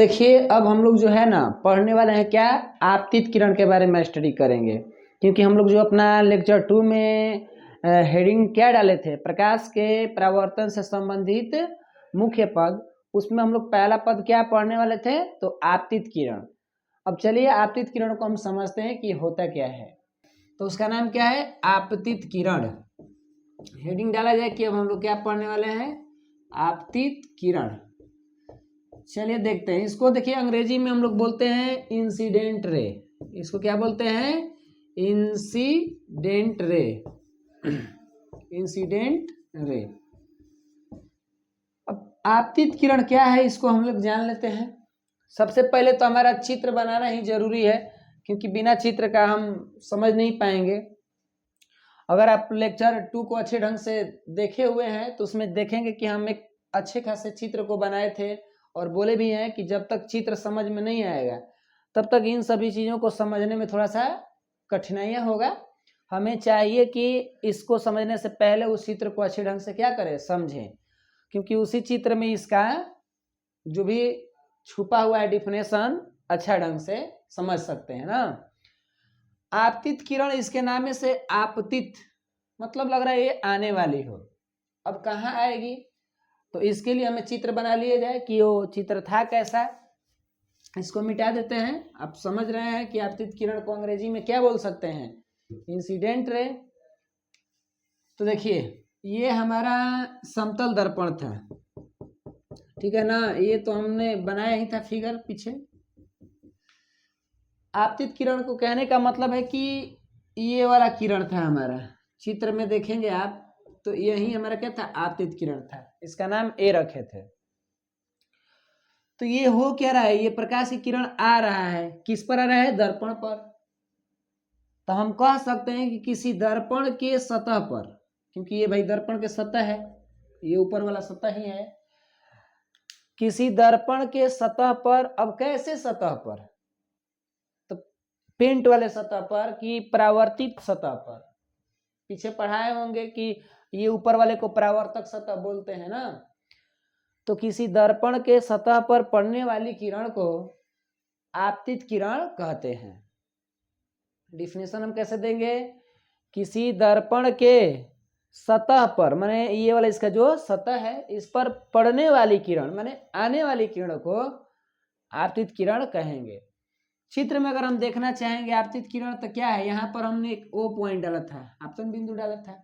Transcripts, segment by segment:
देखिए अब हम लोग जो है ना पढ़ने वाले हैं क्या, आपतित किरण के बारे में स्टडी करेंगे। क्योंकि हम लोग जो अपना लेक्चर 2 में हेडिंग क्या डाले थे, प्रकाश के परावर्तन से संबंधित मुख्य पद, उसमें हम लोग पहला पद क्या पढ़ने वाले थे, तो आपतित किरण। अब चलिए आपतित किरण को हम समझते हैं कि होता क्या है। तो उसका नाम क्या है, आपतित किरण। हेडिंग डाला जाए कि अब हम लोग क्या पढ़ने वाले हैं, आपतित किरण। चलिए देखते हैं इसको। देखिए अंग्रेजी में हम लोग बोलते हैं इंसिडेंट रे। इसको क्या बोलते हैं, इंसिडेंट रे। Incident ray. अब आपतित किरण क्या है इसको हम लोग जान लेते हैं। सबसे पहले तो हमारा चित्र बनाना ही जरूरी है, क्योंकि बिना चित्र का हम समझ नहीं पाएंगे। अगर आप लेक्चर 2 को अच्छे ढंग से देखे हुए हैं तो उसमें देखेंगे कि हम एक अच्छे खासे चित्र को बनाए थे और बोले भी हैं कि जब तक चित्र समझ में नहीं आएगा तब तक इन सभी चीज़ों को समझने में थोड़ा सा कठिनाइयाँ होगा। हमें चाहिए कि इसको समझने से पहले उस चित्र को अच्छे ढंग से क्या करें, समझें, क्योंकि उसी चित्र में इसका जो भी छुपा हुआ है डिफिनेशन अच्छा ढंग से समझ सकते हैं ना। आपतित किरण, इसके नाम से आपतित मतलब लग रहा है ये आने वाली हो। अब कहाँ आएगी, तो इसके लिए हमें चित्र बना लिया जाए कि वो चित्र था कैसा। इसको मिटा देते हैं। आप समझ रहे हैं कि आपतित किरण को अंग्रेजी में क्या बोल सकते हैं, इंसिडेंट रे। तो देखिए ये हमारा समतल दर्पण था, ठीक है ना, ये तो हमने बनाया ही था फिगर पीछे। आपतित किरण को कहने का मतलब है कि ये वाला किरण था हमारा, चित्र में देखेंगे आप तो यही हमारा क्या था, आपतित किरण था। इसका नाम ए रखे थे। तो ये हो क्या रहा है, ये प्रकाश की किरण आ रहा है, किस पर आ रहा है, दर्पण पर। तो हम कह सकते हैं कि किसी दर्पण के सतह पर, क्योंकि ये भाई दर्पण के सतह है, ये ऊपर वाला सतह ही है। किसी दर्पण के सतह पर, अब कैसे सतह पर, तो पेंट वाले सतह पर कि परावर्तित सतह पर। पीछे पढ़ाए होंगे कि ये ऊपर वाले को परावर्तक सतह बोलते हैं ना। तो किसी दर्पण के सतह पर पड़ने वाली किरण को आपतित किरण कहते हैं। डिफिनेशन हम कैसे देंगे, किसी दर्पण के सतह पर, माने ये वाला इसका जो सतह है इस पर पड़ने वाली किरण, माने आने वाली किरण को आपतित किरण कहेंगे। चित्र में अगर हम देखना चाहेंगे आपतित किरण तो क्या है, यहाँ पर हमने एक O पॉइंट डाला था, आपतन बिंदु डाला था।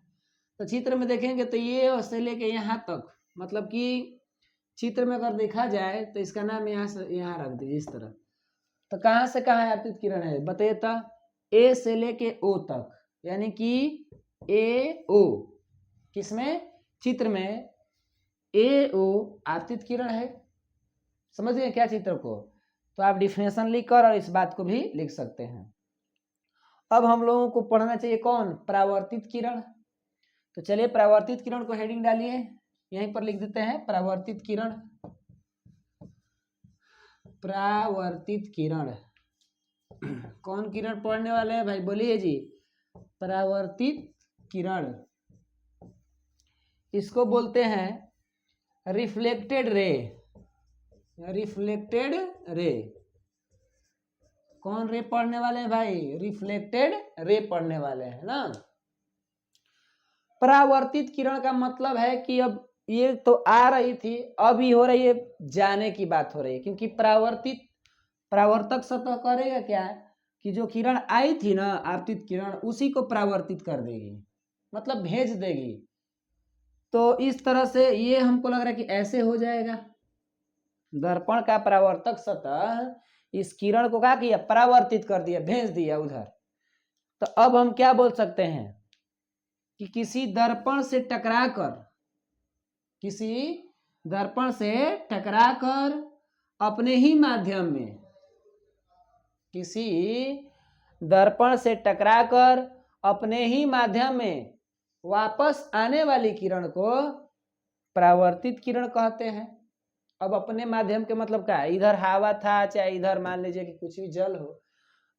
तो चित्र में देखेंगे तो ये से लेके यहाँ तक, मतलब कि चित्र में अगर देखा जाए तो इसका नाम यहाँ से यहाँ रख दीजिए इस तरह। तो कहाँ से कहाँ आपतित किरण है बताइए, तो ए से लेके ओ तक, यानी कि ए ओ, किसमें, चित्र में ए ओ आपतित किरण है। समझ गए क्या चित्र को, तो आप डिफिनेशन लिखकर और इस बात को भी लिख सकते हैं। अब हम लोगों को पढ़ना चाहिए कौन, परावर्तित किरण। तो चलिए परावर्तित किरण को हेडिंग डालिए, यहीं पर लिख देते हैं परावर्तित किरण। परावर्तित किरण, कौन किरण पढ़ने वाले हैं भाई, बोलिए जी, परावर्तित किरण। इसको बोलते हैं रिफ्लेक्टेड रे। रिफ्लेक्टेड रे, कौन रे पढ़ने वाले हैं भाई, रिफ्लेक्टेड रे पढ़ने वाले हैं ना। परावर्तित किरण का मतलब है कि अब ये तो आ रही थी, अभी हो रही है जाने की बात हो रही है, क्योंकि परावर्तित, परावर्तक सतह करेगा क्या, कि जो किरण आई थी ना आपतित किरण, उसी को परावर्तित कर देगी, मतलब भेज देगी। तो इस तरह से ये हमको लग रहा है कि ऐसे हो जाएगा। दर्पण का परावर्तक सतह इस किरण को क्या किया, परावर्तित कर दिया, भेज दिया उधर। तो अब हम क्या बोल सकते हैं कि किसी दर्पण से टकराकर, किसी दर्पण से टकराकर अपने ही माध्यम में, किसी दर्पण से टकराकर अपने ही माध्यम में वापस आने वाली किरण को परावर्तित किरण कहते हैं। अब अपने माध्यम के मतलब क्या है, इधर हवा था, चाहे इधर मान लीजिए कि कुछ भी जल हो,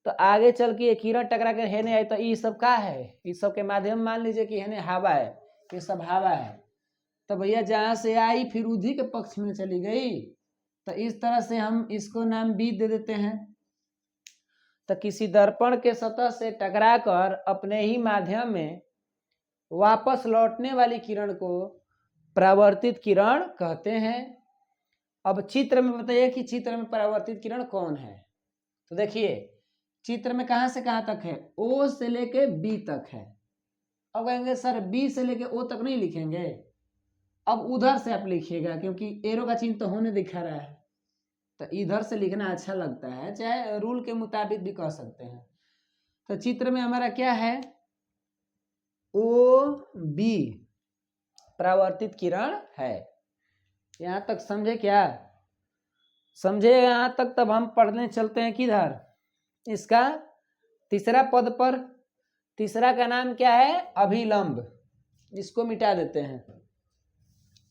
तो आगे चल के ये किरण टकरा के हेने आई, तो ये सब का है, इस सब के माध्यम मान लीजिए कि हेने हवा है, ये सब हवा है। तो भैया जहाँ से आई फिर उसी के पक्ष में चली गई, तो इस तरह से हम इसको नाम बी दे देते हैं। तो किसी दर्पण के सतह से टकराकर अपने ही माध्यम में वापस लौटने वाली किरण को परावर्तित किरण कहते हैं। अब चित्र में बताइए कि चित्र में परावर्तित किरण कौन है। तो देखिए चित्र में कहां से कहां तक है, ओ से लेके बी तक है। अब कहेंगे सर बी से लेके ओ तक नहीं लिखेंगे, अब उधर से आप लिखिएगा क्योंकि एरो का चिन्ह तो होने दिखा रहा है, तो इधर से लिखना अच्छा लगता है, चाहे रूल के मुताबिक भी कह सकते हैं। तो चित्र में हमारा क्या है, ओ बी परावर्तित किरण है। यहां तक समझे क्या, समझे यहां तक? तब हम पढ़ने चलते हैं किधर, इसका तीसरा पद पर। तीसरा का नाम क्या है, अभिलंब। इसको मिटा देते हैं,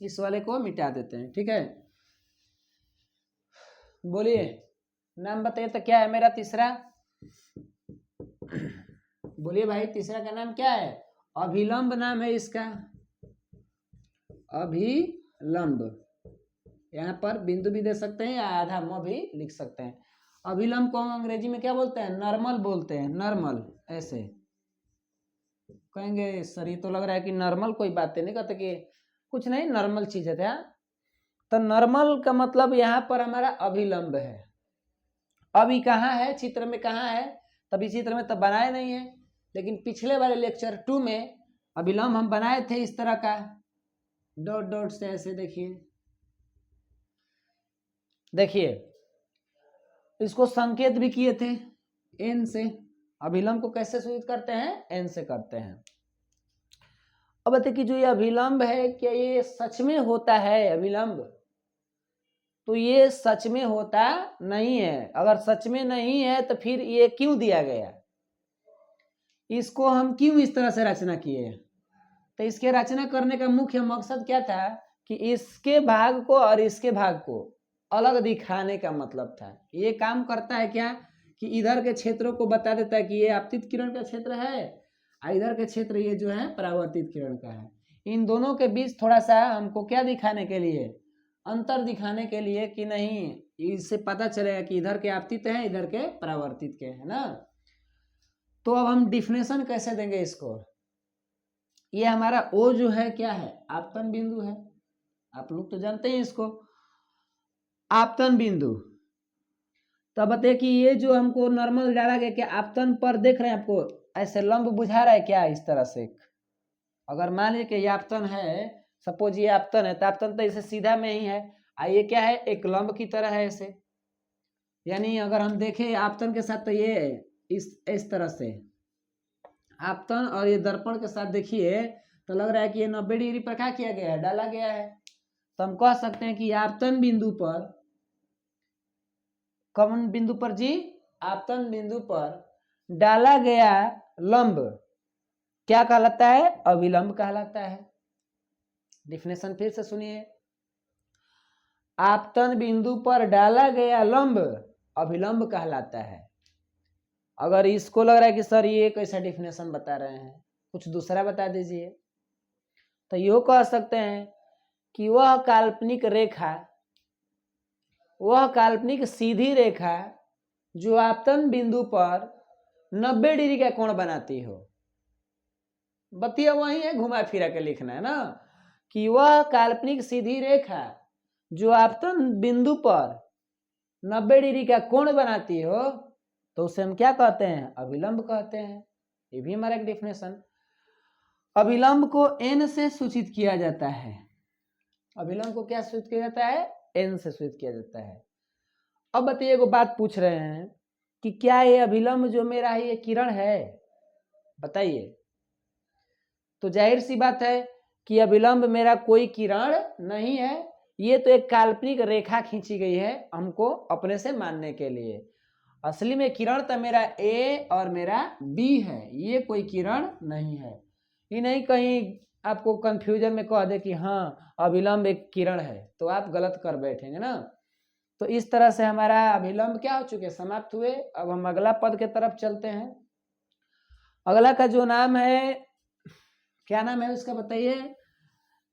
इस वाले को मिटा देते हैं, ठीक है। बोलिए नाम बताइए तो क्या है मेरा तीसरा, बोलिए भाई तीसरा का नाम क्या है, अभिलंब नाम है इसका, अभिलंब। यहाँ पर बिंदु भी दे सकते हैं या आधा म भी लिख सकते हैं। अभिलंब को अंग्रेजी में क्या बोलते हैं, नॉर्मल बोलते हैं, नॉर्मल। ऐसे कहेंगे सर ये तो लग रहा है कि नॉर्मल कोई बातें नहीं करते, कि कुछ नहीं नॉर्मल चीज है क्या। तो नॉर्मल का मतलब यहाँ पर हमारा अभिलंब है। अभी कहाँ है, चित्र में कहाँ है, तभी चित्र में तब बनाए नहीं है, लेकिन पिछले वाले लेक्चर 2 में अभिलंब हम बनाए थे इस तरह का, डॉट डॉट से ऐसे। देखिए इसको संकेत भी किए थे एन से। अभिलंब को कैसे सूचित करते हैं, एन से करते हैं। अब बताइए कि जो ये अभिलंब है, क्या ये सच में होता है अभिलंब? तो ये सच में होता नहीं है। अगर सच में नहीं है तो फिर ये क्यों दिया गया, इसको हम क्यों इस तरह से रचना किए? तो इसके रचना करने का मुख्य मकसद क्या था कि इसके भाग को और इसके भाग को अलग दिखाने का मतलब था। ये काम करता है क्या कि इधर के क्षेत्रों को बता देता है कि ये आपतित किरण का क्षेत्र है, और इधर के क्षेत्र ये जो है परावर्तित किरण का है। इन दोनों के बीच थोड़ा सा हमको क्या दिखाने के लिए, अंतर दिखाने के लिए, कि नहीं इससे पता चलेगा कि इधर के आपतित है, इधर के परावर्तित के है ना। तो अब हम डिफिनेशन कैसे देंगे इसको। ये हमारा ओ जो है क्या है, आपतन बिंदु है। आप लोग तो जानते हैं इसको, आपतन बिंदु। तो बताइए कि ये जो हमको नॉर्मल डाला गया, क्या आपतन पर देख रहे हैं, आपको ऐसे लंब बुझा रहा है क्या, इस तरह से। अगर मान लीजिए कि ये आपतन है, सपोज ये आपतन है, तो आपतन तो इसे सीधा में ही है, ये क्या है, एक लंब की तरह है ऐसे। यानी अगर हम देखें आपतन के साथ, तो ये इस तरह से आपतन, और ये दर्पण के साथ देखिए तो लग रहा है कि ये 90 डिग्री पर क्या किया गया है, डाला गया है। तो हम कह सकते हैं कि आपतन बिंदु पर, कौन बिंदु पर जी, आपतन बिंदु पर डाला गया लंब क्या कहलाता है, अभिलंब कहलाता है। डिफिनेशन फिर से सुनिए, आपतन बिंदु पर डाला गया लंब अभिलंब कहलाता है। अगर इसको लग रहा है कि सर ये कैसा डिफिनेशन बता रहे हैं, कुछ दूसरा बता दीजिए, तो यो कह सकते हैं कि वह काल्पनिक रेखा, वह काल्पनिक सीधी रेखा जो आपतन बिंदु पर 90 डिग्री का कोण बनाती हो। बतिया वही है, घुमा फिरा के लिखना है ना, कि वह काल्पनिक सीधी रेखा जो आपतन बिंदु पर 90 डिग्री का कोण बनाती हो, तो उसे हम क्या कहते हैं, अभिलंब कहते हैं। ये भी हमारा एक डिफिनेशन। अभिलंब को एन से सूचित किया जाता है। अभिलंब को क्या सूचित किया जाता है, एन से सूचित किया जाता है। अब बताइए, एगो बात पूछ रहे हैं कि क्या ये अभिलंब जो मेरा है ये किरण है, बताइए। तो जाहिर सी बात है कि अभिलंब मेरा कोई किरण नहीं है, ये तो एक काल्पनिक रेखा खींची गई है हमको अपने से मानने के लिए। असली में किरण तो मेरा ए और मेरा बी है, ये कोई किरण नहीं है। ये नहीं कहीं आपको कंफ्यूजन में कह दे कि हाँ अभिलंब एक किरण है, तो आप गलत कर बैठेंगे ना। तो इस तरह से हमारा अभिलंब क्या हो चुके, समाप्त हुए। अब हम अगला पद के तरफ चलते हैं। अगला का जो नाम है, क्या नाम है उसका बताइए।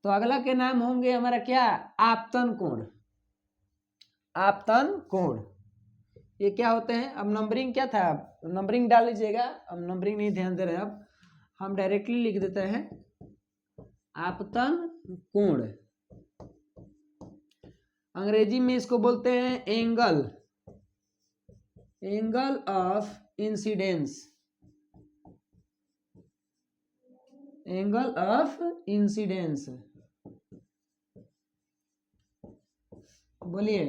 तो अगला के नाम होंगे हमारा क्या, आपतन कोण। आपतन कोण, ये क्या होते हैं? अब नंबरिंग क्या था, नंबरिंग डाल लीजिएगा, अब नंबरिंग नहीं ध्यान दे रहे हैं, अब हम डायरेक्टली लिख देते हैं आपतन कोण। अंग्रेजी में इसको बोलते हैं angle, angle of incidence, angle of incidence. बोलिए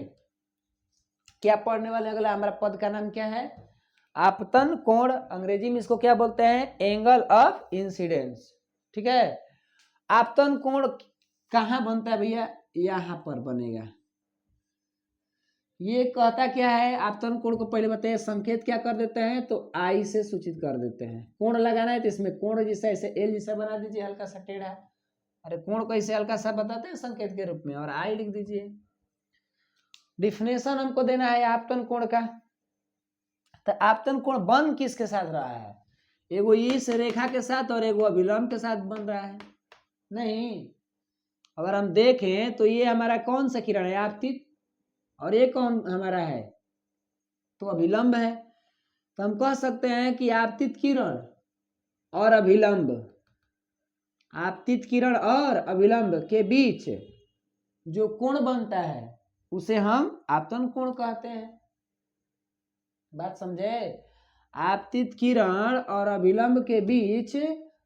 क्या पढ़ने वाले? अगला हमारा पद का नाम क्या है? आपतन कोण। अंग्रेजी में इसको क्या बोलते हैं? Angle of incidence. ठीक है, आपतन कोण कहाँ बनता है भैया? यहां पर बनेगा। ये कहता क्या है? आपतन कोण को पहले बताइए, संकेत क्या कर देते हैं? तो आई से सूचित कर देते हैं। कोण लगाना है तो इसमें कोण जैसा ऐसे एल जैसा बना दीजिए, हल्का सा टेढ़ा। अरे कोण को ऐसे हल्का सा बताते हैं संकेत के रूप में, और आई लिख दीजिए। डिफिनेशन हमको देना है आपतन कोण का। तो आपतन कोण बन किसके साथ रहा है? एगो इस रेखा के साथ और एगो अभिलंब के साथ बन रहा है। नहीं, अगर हम देखें तो ये हमारा कौन सा किरण है? आपतित, और ये कौन हमारा है? तो अभिलंब है। तो हम कह सकते हैं कि आपतित किरण और अभिलंब, आपतित किरण और अभिलंब के बीच जो कोण बनता है उसे हम आपतन कोण कहते हैं। बात समझे? आपतित किरण और अभिलंब के बीच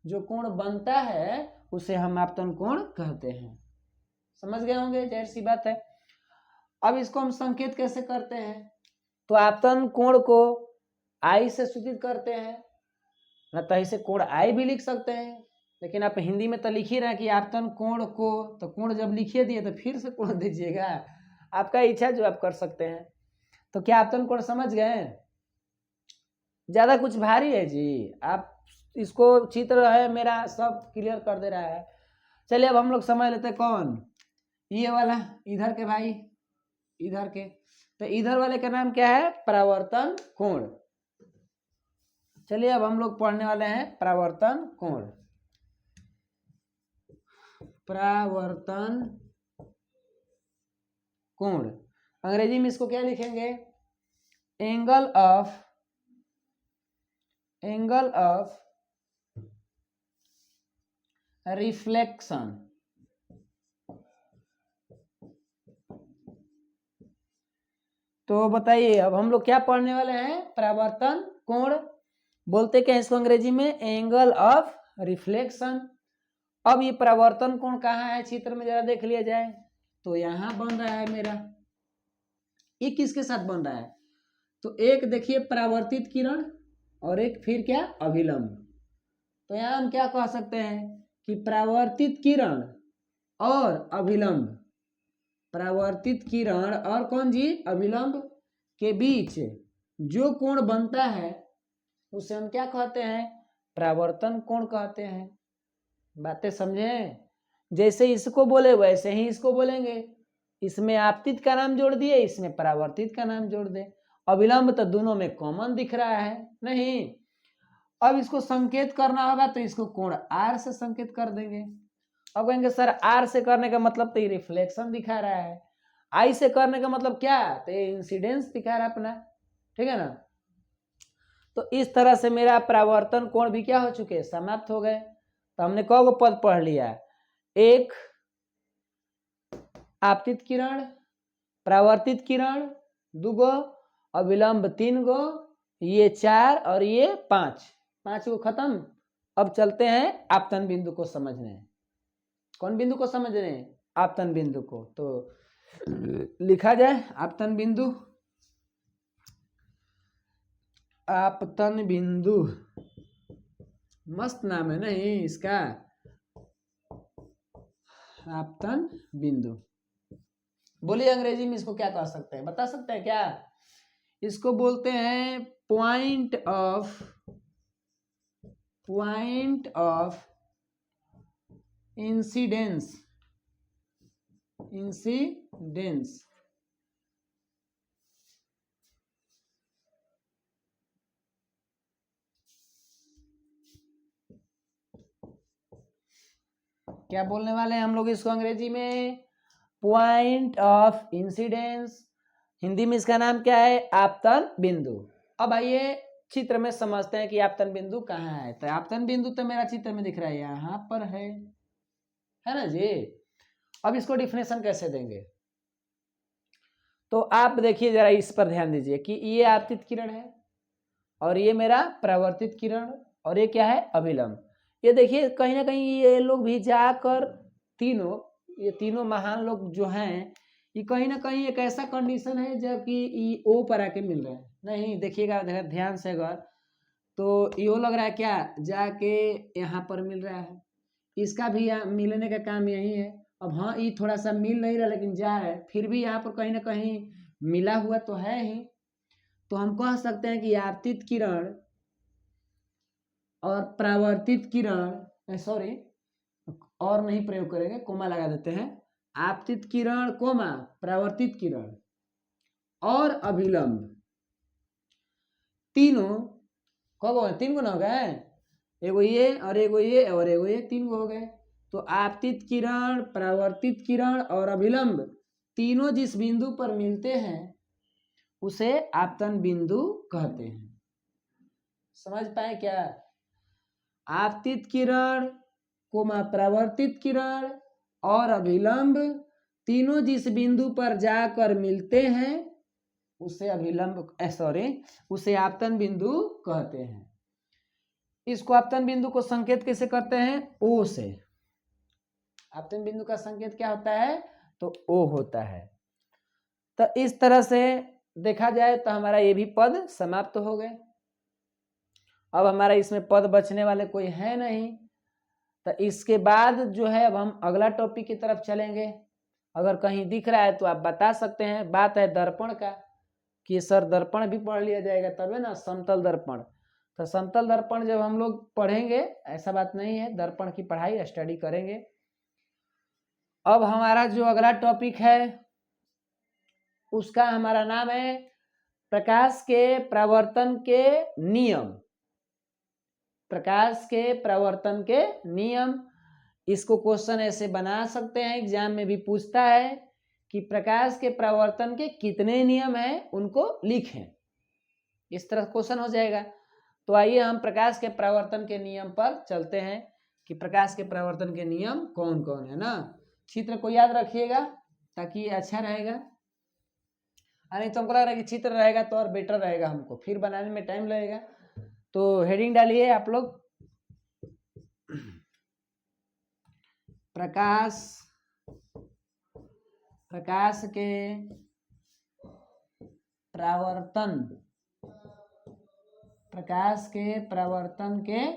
जो कोण बनता है उसे हम आपतन कोण कहते हैं। समझ गए होंगे, जाहिर सी बात है। अब इसको हम संकेत कैसे करते हैं? तो आपतन कोण को आई से सूचित करते हैं, न तो इसे कोण आई भी लिख सकते हैं, लेकिन आप हिंदी में तो लिख ही रहे हैं कि आपतन कोण को, तो कोण जब लिखिए दिए तो फिर से कोण दीजिएगा, आपका इच्छा जो आप कर सकते हैं। तो क्या आपतन कोण समझ गए? ज्यादा कुछ भारी है जी? आप इसको चित्र है मेरा सब क्लियर कर दे रहा है। चलिए अब हम लोग समझ लेते हैं कौन, ये वाला इधर के भाई, इधर के। तो इधर वाले का नाम क्या है? परावर्तन कोण। चलिए अब हम लोग पढ़ने वाले हैं परावर्तन कोण। परावर्तन कोण, अंग्रेजी में इसको क्या लिखेंगे? Angle of, angle of reflection. तो बताइए अब हम लोग क्या पढ़ने वाले हैं? परावर्तन कोण। बोलते क्या इसको अंग्रेजी में? Angle of reflection. अब ये परावर्तन कोण कहाँ है चित्र में, जरा देख लिया जाए। तो यहां बन रहा है मेरा। ये किसके साथ बन रहा है? तो एक देखिए परावर्तित किरण और एक फिर क्या? अभिलंब। तो यहां हम क्या कह सकते हैं कि परावर्तित किरण और अभिलंब, परावर्तित किरण और कौन जी? अभिलंब के बीच जो कोण बनता है उसे हम क्या कहते हैं? परावर्तन कोण कहते हैं। बातें समझे? जैसे इसको बोले वैसे ही इसको बोलेंगे। इसमें आपतित का नाम जोड़ दिए, इसमें परावर्तित का नाम जोड़ दे। अविलंब तो दोनों में कॉमन दिख रहा है नहीं। अब इसको संकेत करना होगा तो इसको कोण आर से संकेत कर देंगे। अब कहेंगे सर आर से करने का मतलब तो ये रिफ्लेक्शन दिखा रहा है, आई से करने का मतलब क्या? तो ये इंसिडेंस दिखा रहा है अपना। ठीक है ना? तो इस तरह से मेरा परावर्तन कोण भी क्या हो चुके? समाप्त हो गए। तो हमने कौन पद पढ़ लिया? एक आपतित किरण, परावर्तित किरण 2 गो, अविलंब 3 गो, ये 4 और ये 5, 5 को खत्म। अब चलते हैं आपतन बिंदु को समझने। कौन बिंदु को समझने? आपतन बिंदु को। तो लिखा जाए आपतन बिंदु। आपतन बिंदु मस्त नाम है नहीं इसका? आपतन बिंदु। बोलिए अंग्रेजी में इसको क्या कह सकते हैं? बता सकते हैं क्या? इसको बोलते हैं पॉइंट ऑफ इंसिडेंस, इंसिडेंस। क्या बोलने वाले हैं हम लोग इसको अंग्रेजी में? Point of incidence. हिंदी में इसका नाम क्या है? आपतन बिंदु। अब आइए चित्र में समझते हैं कि आपतन बिंदु कहाँ है। तो आपतन बिंदु तो मेरा चित्र में दिख रहा है, यहाँ पर है ना जी। अब इसको डिफिनेशन कैसे देंगे? तो आप देखिए जरा, इस पर ध्यान दीजिए कि ये आपतित किरण है और ये मेरा परावर्तित किरण, और ये क्या है? अभिलंब। ये देखिए कहीं ना कहीं ये लोग भी जाकर ये तीनों महान लोग जो हैं, ये कहीं ना कहीं एक ऐसा कंडीशन है जबकि ओ पर आके मिल रहे हैं। नहीं देखिएगा ध्यान से अगर, तो यो लग रहा है क्या, जाके यहाँ पर मिल रहा है, इसका भी यहाँ मिलने का काम यही है। अब हाँ, ये थोड़ा सा मिल नहीं रहा लेकिन जा रहा है, फिर भी यहाँ पर कहीं ना कहीं मिला हुआ तो है ही। तो हम कह सकते हैं कि आपतित किरण और परावर्तित किरण, सॉरी और नहीं प्रयोग करेंगे, कोमा लगा देते हैं, आपतित किरण कोमा परावर्तित किरण और अभिलंब तीनों कब हो गए? 3 गुना हो गए, एगो ये और एगो ये और एगो ये, 3 गो हो गए। तो आपतित किरण, परावर्तित किरण और अभिलंब तीनों जिस बिंदु पर मिलते हैं उसे आपतन बिंदु कहते हैं। समझ पाए क्या? आपतित किरण कोमा परावर्तित किरण और अभिलंब तीनों जिस बिंदु पर जाकर मिलते हैं उसे उसे आपतन बिंदु कहते हैं। इसको आपतन बिंदु को संकेत कैसे करते हैं? ओ से। आपतन बिंदु का संकेत क्या होता है? तो ओ होता है। तो इस तरह से देखा जाए तो हमारा ये भी पद समाप्त हो गए। अब हमारा इसमें पद बचने वाले कोई है नहीं। तो इसके बाद जो है अब हम अगला टॉपिक की तरफ चलेंगे। अगर कहीं दिख रहा है तो आप बता सकते हैं। बात है दर्पण का कि सर दर्पण भी पढ़ लिया जाएगा तब है ना, समतल दर्पण। तो समतल दर्पण जब हम लोग पढ़ेंगे, ऐसा बात नहीं है, दर्पण की पढ़ाई स्टडी करेंगे। अब हमारा जो अगला टॉपिक है उसका हमारा नाम है प्रकाश के परावर्तन के नियम। प्रकाश के परावर्तन के नियम, इसको क्वेश्चन ऐसे बना सकते हैं, एग्जाम में भी पूछता है कि प्रकाश के परावर्तन के कितने नियम हैं उनको लिखें। इस तरह क्वेश्चन हो जाएगा। तो आइए हम प्रकाश के परावर्तन के नियम पर चलते हैं कि प्रकाश के परावर्तन के नियम कौन कौन है ना। चित्र को याद रखिएगा ताकि अच्छा रहेगा। नहीं तो हमको लग रहा है कि चित्र रहेगा तो और बेटर रहेगा, हमको फिर बनाने में टाइम लगेगा। तो हेडिंग डालिए आप लोग, प्रकाश के परावर्तन, प्रकाश के परावर्तन के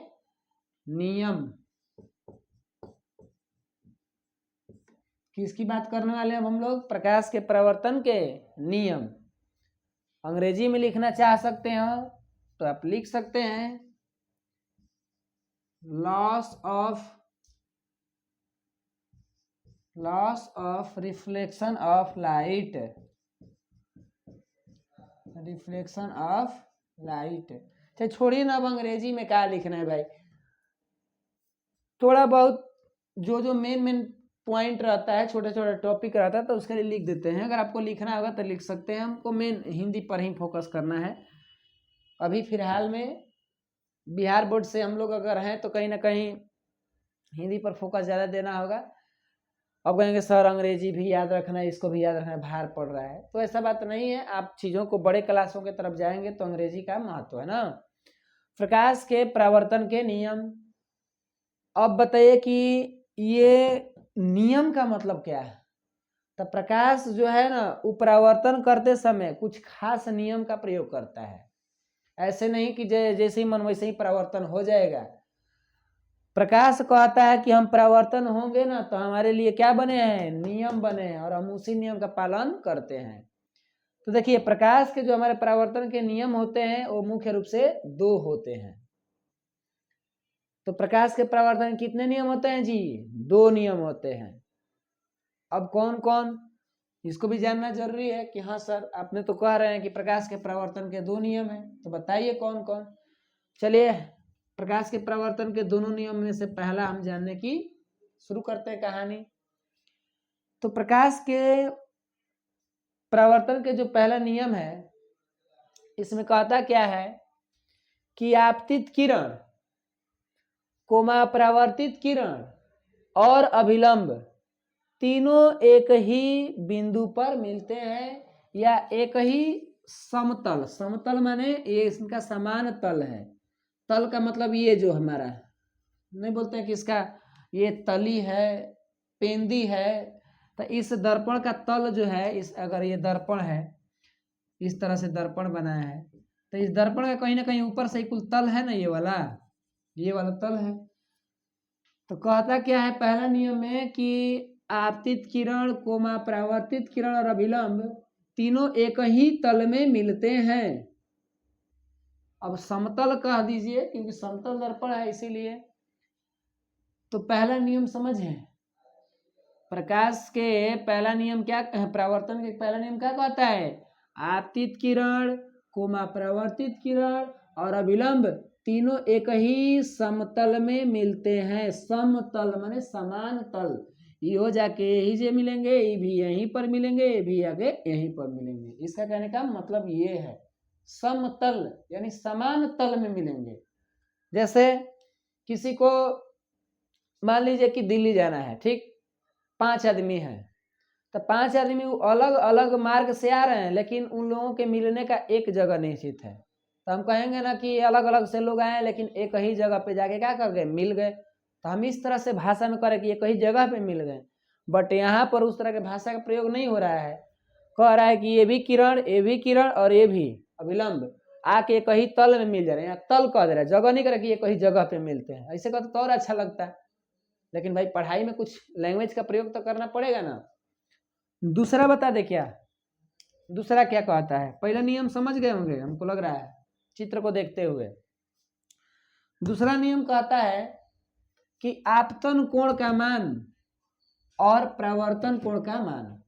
नियम। किसकी बात करने वाले हैं हम लोग? प्रकाश के परावर्तन के नियम। अंग्रेजी में लिखना चाह सकते हो तो आप लिख सकते हैं loss of reflection of light, reflection of light. अच्छा छोड़िए ना, अब अंग्रेजी में क्या लिखना है भाई, थोड़ा बहुत जो मेन पॉइंट रहता है, छोटा छोटा टॉपिक रहता है तो उसके लिए लिख देते हैं। अगर आपको लिखना होगा तो लिख सकते हैं, हमको मेन हिंदी पर ही फोकस करना है। अभी फिलहाल में बिहार बोर्ड से हम लोग अगर हैं तो कहीं ना कहीं हिंदी पर फोकस ज़्यादा देना होगा। अब कहेंगे सर अंग्रेजी भी याद रखना है, इसको भी याद रखना है, भार पड़ रहा है, तो ऐसा बात नहीं है। आप चीज़ों को बड़े क्लासों की तरफ जाएंगे तो अंग्रेजी का महत्व है ना। प्रकाश के परावर्तन के नियम। अब बताइए कि ये नियम का मतलब क्या है? तो प्रकाश जो है ना वो परावर्तन करते समय कुछ खास नियम का प्रयोग करता है। ऐसे नहीं कि जैसे ही मन वैसे ही परावर्तन हो जाएगा। प्रकाश कहता है कि हम परावर्तन होंगे ना तो हमारे लिए क्या बने हैं? नियम बने हैं, और हम उसी नियम का पालन करते हैं। तो देखिए प्रकाश के जो हमारे परावर्तन के नियम होते हैं वो मुख्य रूप से 2 होते हैं। तो प्रकाश के परावर्तन कितने नियम होते हैं जी? 2 नियम होते हैं। अब कौन कौन, इसको भी जानना जरूरी है कि हाँ सर आपने तो कह रहे हैं कि प्रकाश के परावर्तन के 2 नियम हैं, तो बताइए कौन कौन। चलिए प्रकाश के परावर्तन के दोनों नियम में से पहला हम जानने की शुरू करते हैं कहानी। तो प्रकाश के परावर्तन के जो पहला नियम है इसमें कहता क्या है कि आपतित किरण कोमा परावर्तित किरण और अभिलंब तीनों एक ही बिंदु पर मिलते हैं या एक ही समतल, समतल माने ये इनका समान तल है। तल का मतलब ये जो हमारा नहीं बोलते हैं कि इसका ये तली है, पेंदी है, तो इस दर्पण का तल जो है, इस अगर ये दर्पण है, इस तरह से दर्पण बनाया है, तो इस दर्पण का कहीं ना कहीं ऊपर से कुल तल है ना, ये वाला तल है। तो कहता क्या है पहला नियम में कि आपतित किरण कोमा परावर्तित किरण और अभिलंब तीनों एक ही तल में मिलते हैं। अब समतल कह दीजिए क्योंकि समतल दर्पण है इसीलिए। तो पहला नियम समझे, प्रकाश के पहला नियम क्या, परावर्तन के पहला नियम क्या कहता है, आपतित किरण कोमा परावर्तित किरण और अभिलंब तीनों एक ही समतल में मिलते हैं। समतल माने समान तल, ये हो जाके यही जे मिलेंगे, ये भी यहीं पर मिलेंगे, ये भी आगे यहीं पर मिलेंगे। इसका कहने का मतलब ये है समतल यानी समान तल में मिलेंगे। जैसे किसी को मान लीजिए कि दिल्ली जाना है, ठीक, 5 आदमी हैं, तो 5 आदमी अलग अलग मार्ग से आ रहे हैं, लेकिन उन लोगों के मिलने का एक जगह निश्चित है। तो हम कहेंगे ना कि अलग अलग से लोग आए लेकिन एक ही जगह पे जाके क्या कर गए, मिल गए। तो हम इस तरह से भाषा में करें कि एक ही जगह पे मिल गए, बट यहाँ पर उस तरह के भाषा का प्रयोग नहीं हो रहा है। कह रहा है कि ये भी किरण और ये भी अभिलंब आके एक ही तल में मिल जा रहे हैं। तल कह दे रहा है, जगह नहीं कर रहा कि एक ही जगह पे मिलते हैं। ऐसे कहते तो और अच्छा लगता है, लेकिन भाई पढ़ाई में कुछ लैंग्वेज का प्रयोग तो करना पड़ेगा ना। दूसरा बता दे क्या, दूसरा क्या कहता है, पहला नियम समझ गए होंगे हमको लग रहा है चित्र को देखते हुए। दूसरा नियम कहता है कि आपतन कोण का मान और परावर्तन कोण का मान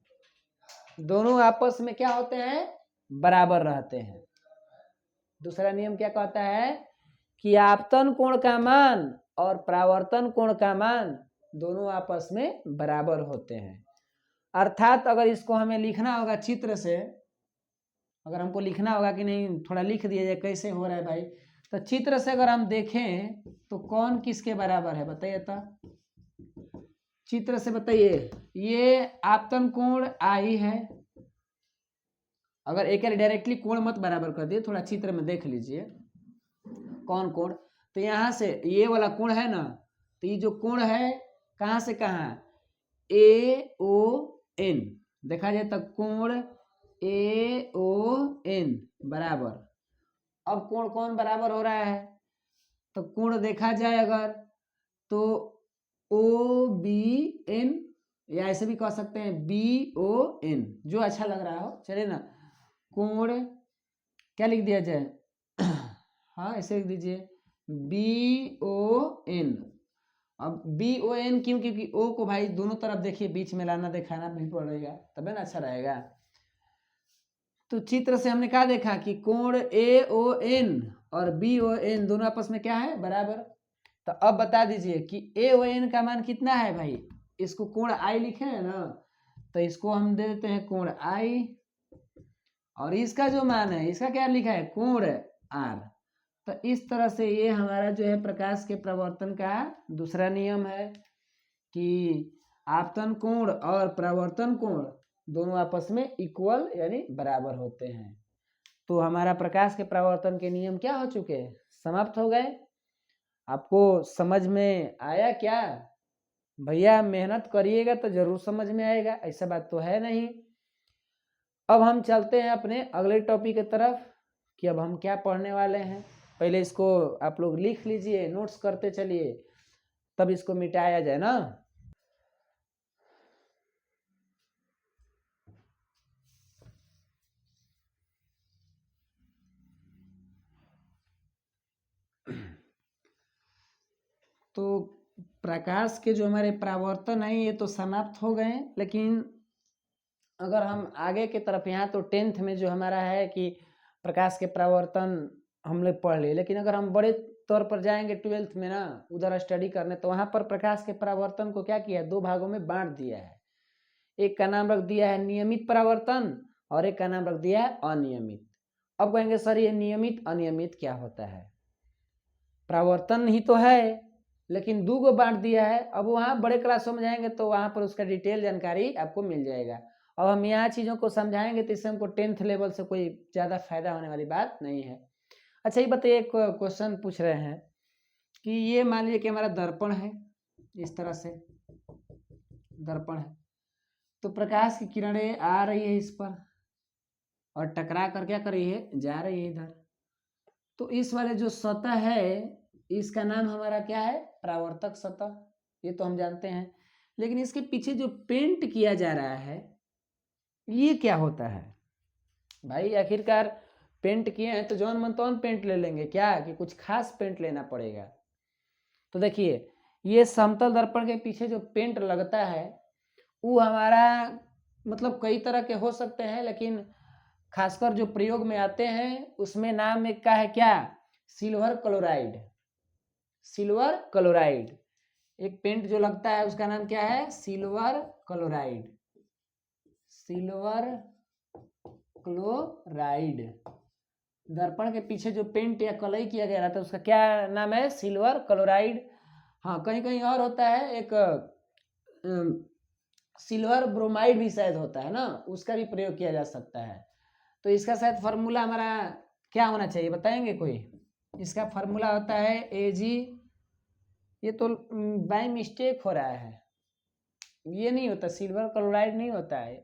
दोनों आपस में क्या होते हैं, बराबर रहते हैं। दूसरा नियम क्या कहता है कि आपतन कोण का मान और परावर्तन कोण का मान दोनों आपस में बराबर होते हैं। अर्थात अगर इसको हमें लिखना होगा चित्र से, अगर हमको लिखना होगा कि नहीं, थोड़ा लिख दिया जाए कैसे हो रहा है भाई, तो चित्र से अगर हम देखें तो कौन किसके बराबर है बताइए। तो चित्र से बताइए, ये आपतन कोण आई है, अगर एक डायरेक्टली कोण मत बराबर कर दिए, थोड़ा चित्र में देख लीजिए कौन कोण। तो यहाँ से ये वाला कोण है ना, तो ये जो कोण है कहाँ से कहाँ, AON देखा जाए तो कोण AON बराबर। अब कोण कौन बराबर हो रहा है, तो कोण देखा जाए अगर तो OBN या ऐसे भी कह सकते हैं BON, जो अच्छा लग रहा हो चले ना। कोण क्या लिख दिया जाए, हाँ ऐसे लिख दीजिए BON। अब BON क्यों, क्योंकि O को भाई दोनों तरफ देखिए, बीच में लाना दिखाना भी पड़ेगा तब ना अच्छा रहेगा। तो चित्र से हमने क्या देखा कि कोण AON और BON दोनों आपस में क्या है, बराबर। तो अब बता दीजिए कि AON का मान कितना है भाई, इसको कोण I लिखे हैं ना, तो इसको हम दे देते हैं कोण I, और इसका जो मान है इसका क्या लिखा है, कोण R। तो इस तरह से ये हमारा जो है प्रकाश के प्रवर्तन का दूसरा नियम है कि आपतन कोण और परावर्तन कोण दोनों आपस में इक्वल यानी बराबर होते हैं। तो हमारा प्रकाश के परावर्तन के नियम क्या हो चुके हैं, समाप्त हो गए। आपको समझ में आया क्या भैया, मेहनत करिएगा तो जरूर समझ में आएगा, ऐसा बात तो है नहीं। अब हम चलते हैं अपने अगले टॉपिक की तरफ कि अब हम क्या पढ़ने वाले हैं। पहले इसको आप लोग लिख लीजिए, नोट्स करते चलिए, तब इसको मिटाया जाए ना। तो प्रकाश के जो हमारे परावर्तन है ये तो समाप्त हो गए, लेकिन अगर हम आगे के तरफ, यहाँ तो 10th में जो हमारा है कि प्रकाश के परावर्तन हम लोग पढ़ लिए, लेकिन अगर हम बड़े तौर पर जाएंगे 12th में ना उधर स्टडी करने, तो वहाँ पर प्रकाश के परावर्तन को क्या किया है, 2 भागों में बांट दिया है। एक का नाम रख दिया है नियमित परावर्तन और एक का नाम रख दिया है अनियमित। अब कहेंगे सर ये नियमित अनियमित क्या होता है? परावर्तन ही तो है, लेकिन दो गो बांट दिया है। अब वहाँ बड़े क्लासों में जाएंगे तो वहाँ पर उसका डिटेल जानकारी आपको मिल जाएगा। अब हम यहाँ चीज़ों को समझाएंगे तो इससे हमको 10th लेवल से कोई ज़्यादा फायदा होने वाली बात नहीं है। अच्छा ये बताइए, एक क्वेश्चन पूछ रहे हैं कि ये मान लीजिए कि हमारा दर्पण है, इस तरह से दर्पण है, तो प्रकाश की किरणें आ रही है इस पर और टकरा कर क्या कर रही है, जा रही है इधर। तो इस वाले जो सतह है इसका नाम हमारा क्या है, परावर्तक सतह, ये तो हम जानते हैं। लेकिन इसके पीछे जो पेंट किया जा रहा है ये क्या होता है भाई? आखिरकार पेंट किए हैं तो जौन मन तौन पेंट ले लेंगे क्या, कि कुछ खास पेंट लेना पड़ेगा? तो देखिए ये समतल दर्पण के पीछे जो पेंट लगता है वो हमारा मतलब कई तरह के हो सकते हैं, लेकिन खासकर जो प्रयोग में आते हैं उसमें नाम एक का है क्या, सिल्वर क्लोराइड। सिल्वर क्लोराइड एक पेंट जो लगता है उसका नाम क्या है, सिल्वर क्लोराइड। सिल्वर क्लोराइड दर्पण के पीछे जो पेंट या कलई किया गया रहता है उसका क्या नाम है, सिल्वर क्लोराइड। हाँ कहीं कहीं और होता है, एक सिल्वर ब्रोमाइड भी शायद होता है ना, उसका भी प्रयोग किया जा सकता है। तो इसका शायद फार्मूला हमारा क्या होना चाहिए बताएंगे कोई? इसका फार्मूला होता है Ag, ये तो बाय मिस्टेक हो रहा है, ये नहीं होता, सिल्वर क्लोराइड नहीं होता है।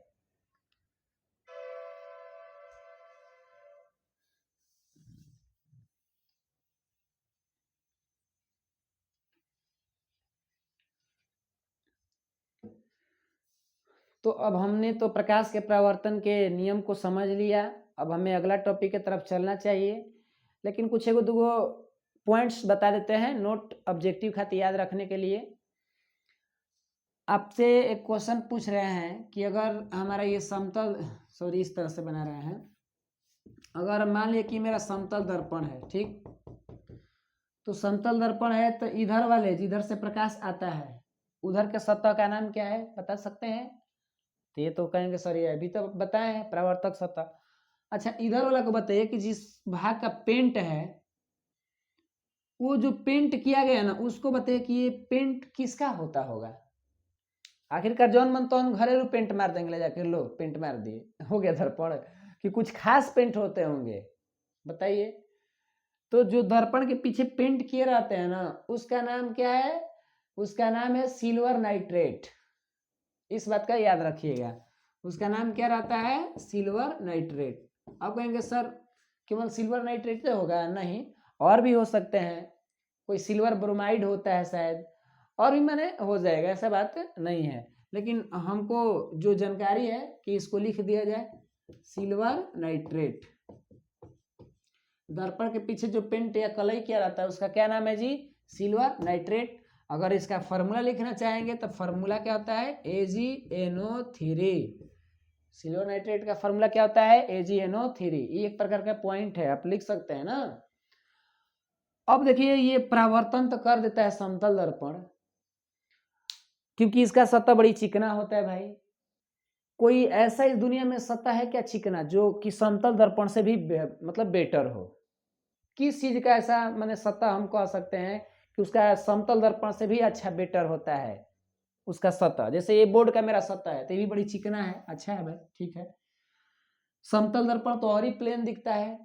तो अब हमने तो प्रकाश के परावर्तन के नियम को समझ लिया, अब हमें अगला टॉपिक की तरफ चलना चाहिए। लेकिन कुछ एगो दूगो पॉइंट्स बता देते हैं नोट ऑब्जेक्टिव खातिर याद रखने के लिए। आपसे एक क्वेश्चन पूछ रहे हैं कि अगर हमारा ये समतल, सॉरी इस तरह से बना रहे हैं, अगर मान लिया कि मेरा समतल दर्पण है, ठीक, तो समतल दर्पण है तो इधर वाले जिधर से प्रकाश आता है उधर के सतह का नाम क्या है बता सकते हैं? तो ये तो कहेंगे सर ये अभी तो बताए हैं, परावर्तक सतह। अच्छा इधर वाला को बताइए कि जिस भाग का पेंट है वो जो पेंट किया गया ना उसको बताइए कि ये पेंट किसका होता होगा। आखिरकार जौन मन तो हम घरेलू पेंट मार देंगे, ले जाकर लो पेंट मार दिए, हो गया दर्पण, कि कुछ खास पेंट होते होंगे बताइए। तो जो दर्पण के पीछे पेंट किए रहते हैं ना उसका नाम क्या है, उसका नाम है सिल्वर नाइट्रेट। इस बात का याद रखिएगा, उसका नाम क्या रहता है, सिल्वर नाइट्रेट। अब कहेंगे सर केवल सिल्वर नाइट्रेट से होगा, नहीं और भी हो सकते हैं, कोई सिल्वर ब्रोमाइड होता है शायद, और भी मैंने हो जाएगा, ऐसा बात नहीं है। लेकिन हमको जो जानकारी है कि इसको लिख दिया जाए सिल्वर नाइट्रेट। दर्पण के पीछे जो पेंट या कलई किया रहता है उसका क्या नाम है जी, सिल्वर नाइट्रेट। अगर इसका फार्मूला लिखना चाहेंगे तो फार्मूला क्या होता है, AgNO3। सिल्वर नाइट्रेट का फार्मूला क्या होता है, AgNO3। ये एक प्रकार का पॉइंट है, आप लिख सकते हैं ना। अब देखिए ये परावर्तन तो कर देता है समतल दर्पण, क्योंकि इसका सतह बड़ी चिकना होता है भाई। कोई ऐसा इस दुनिया में सतह है क्या चिकना जो कि समतल दर्पण से भी मतलब बेटर हो? किस चीज का ऐसा मैंने सतह हम कह सकते हैं कि उसका समतल दर्पण से भी अच्छा बेटर होता है उसका सतह? जैसे ये बोर्ड का मेरा सतह है तो ये भी बड़ी चिकना है, अच्छा है भाई, ठीक है। समतल दर्पण तो और ही प्लेन दिखता है,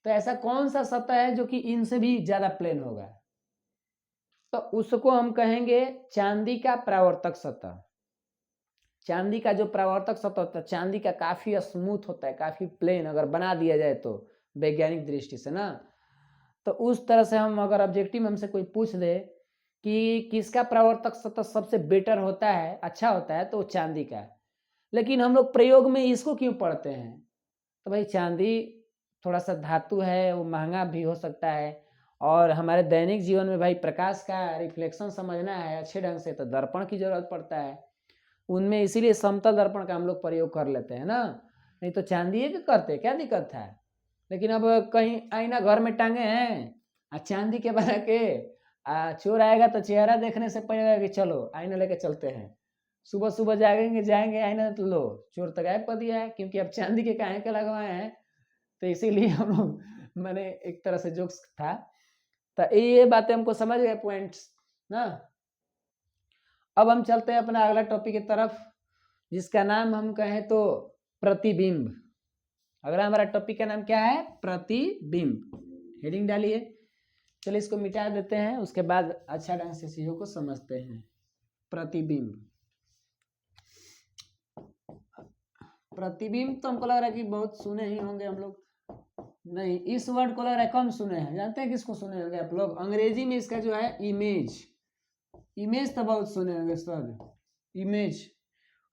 तो ऐसा कौन सा सतह है जो कि इनसे भी ज्यादा प्लेन होगा? तो उसको हम कहेंगे चांदी का परावर्तक सतह। चांदी का जो परावर्तक सतह होता है, चांदी का काफी स्मूथ होता है, काफी प्लेन अगर बना दिया जाए तो वैज्ञानिक दृष्टि से ना, तो उस तरह से हम अगर ऑब्जेक्टिव में हमसे कोई पूछ दे कि किसका परावर्तक सतह सबसे बेटर होता है, अच्छा होता है, तो चांदी का। लेकिन हम लोग प्रयोग में इसको क्यों पढ़ते हैं? तो भाई चांदी थोड़ा सा धातु है, वो महंगा भी हो सकता है, और हमारे दैनिक जीवन में भाई प्रकाश का रिफ्लेक्शन समझना है अच्छे ढंग से तो दर्पण की जरूरत पड़ता है उनमें, इसीलिए समतल दर्पण का हम लोग प्रयोग कर लेते हैं ना, नहीं तो चांदी के करते क्या दिक्कत है। लेकिन अब कहीं आईना घर में टांगे हैं चांदी के बना के, चोर आएगा तो चेहरा देखने से पड़ेगा कि चलो आईना लेके चलते हैं, सुबह सुबह जागेंगे जाएंगे आईना तो लो चोर तो गायब कर दिया है, क्योंकि अब चांदी के काहे के लगवाए हैं, तो इसीलिए हम लोग मैंने एक तरह से जोक्स था। तो ये बातें हमको समझ गए पॉइंट्स ना। अब हम चलते हैं अपना अगला टॉपिक की तरफ, जिसका नाम हम कहें तो प्रतिबिंब। अगला हमारा टॉपिक का नाम क्या है? प्रतिबिंब। हेडिंग डालिए। चलिए इसको मिटा देते हैं, उसके बाद अच्छा ढंग से चीजों को समझते हैं। प्रतिबिंब। प्रतिबिंब तो हमको लग रहा है कि बहुत सुने ही होंगे हम लोग। नहीं, इस वर्ड को लग रहा है कम सुने हैं। जानते हैं किसको सुने होंगे आप लोग? अंग्रेजी में इसका जो है इमेज, इमेज तो बहुत सुने होंगे शब्द इमेज।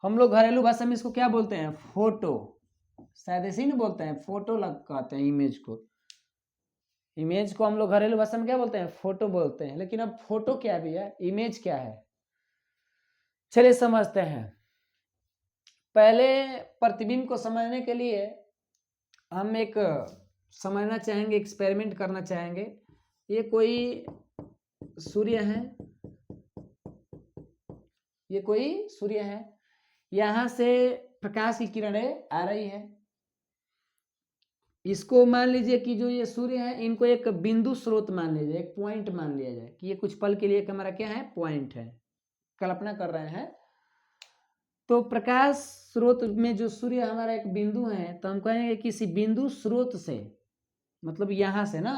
हम लोग घरेलू भाषा में इसको क्या बोलते हैं? फोटो। शायद ऐसे ही नहीं बोलते हैं, फोटो लग कहते हैं इमेज को। इमेज को हम लोग घरेलू भाषा में क्या बोलते हैं? फोटो बोलते हैं। लेकिन अब फोटो क्या भी है, इमेज क्या है, चलिए समझते हैं। पहले प्रतिबिंब को समझने के लिए हम एक समझना चाहेंगे, एक्सपेरिमेंट करना चाहेंगे। ये कोई सूर्य है, ये कोई सूर्य है, यहां से प्रकाश की किरणें आ रही है। इसको मान लीजिए कि जो ये सूर्य है, इनको एक बिंदु स्रोत मान लीजिए, एक पॉइंट मान लिया जाए कि ये कुछ पल के लिए हमारा क्या है? पॉइंट है। कल्पना कर रहे हैं तो प्रकाश स्रोत में जो सूर्य हमारा एक बिंदु है, तो हम कहेंगे किसी बिंदु स्रोत से, मतलब यहां से ना,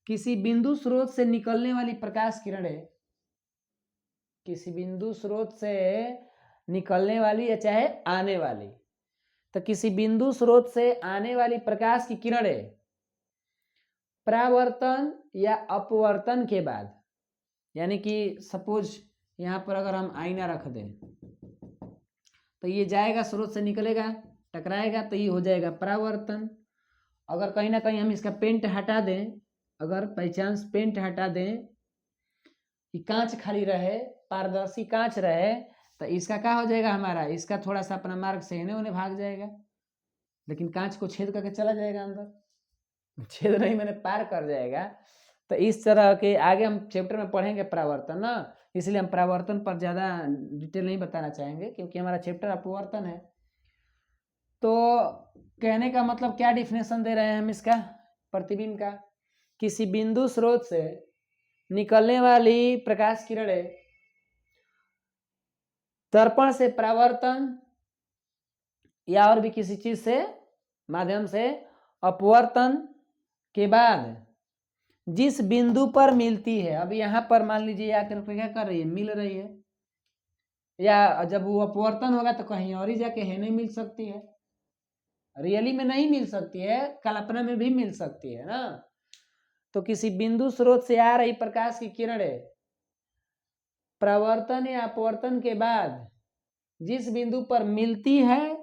किसी बिंदु स्रोत से निकलने वाली प्रकाश किरणें, किसी बिंदु स्रोत से निकलने वाली या चाहे आने वाली, तो किसी बिंदु स्रोत से आने वाली प्रकाश की किरणें परावर्तन या अपवर्तन के बाद, यानी कि सपोज यहां पर अगर हम आईना रख दें तो ये जाएगा, स्रोत से निकलेगा, टकराएगा, तो ये हो जाएगा परावर्तन। अगर कहीं ना कहीं हम इसका पेंट हटा दें, अगर बाई चांस पेंट हटा दें कि कांच खाली रहे, पारदर्शी कांच रहे, तो इसका क्या हो जाएगा? हमारा इसका थोड़ा सा अपना मार्ग से इन्हें उन्हें भाग जाएगा, लेकिन कांच को छेद करके चला जाएगा अंदर। छेद नहीं, मैंने पार कर जाएगा। तो इस तरह के आगे हम चैप्टर में पढ़ेंगे परावर्तन ना, इसलिए हम परावर्तन पर ज़्यादा डिटेल नहीं बताना चाहेंगे, क्योंकि हमारा चैप्टर अपवर्तन है। तो कहने का मतलब क्या डिफिनेशन दे रहे हैं हम इसका, प्रतिबिंब का? किसी बिंदु स्रोत से निकलने वाली प्रकाश किरणें दर्पण से परावर्तन या और भी किसी चीज से माध्यम से अपवर्तन के बाद जिस बिंदु पर मिलती है, अब यहां पर मान लीजिए आकर क्या कर रही है? मिल रही है, या जब वो अपवर्तन होगा तो कहीं और ही जाके है नहीं मिल सकती है, रियली में नहीं मिल सकती है, कल्पना में भी मिल सकती है ना। तो किसी बिंदु स्रोत से आ रही प्रकाश की किरणें परावर्तन या अपवर्तन के बाद जिस बिंदु पर मिलती है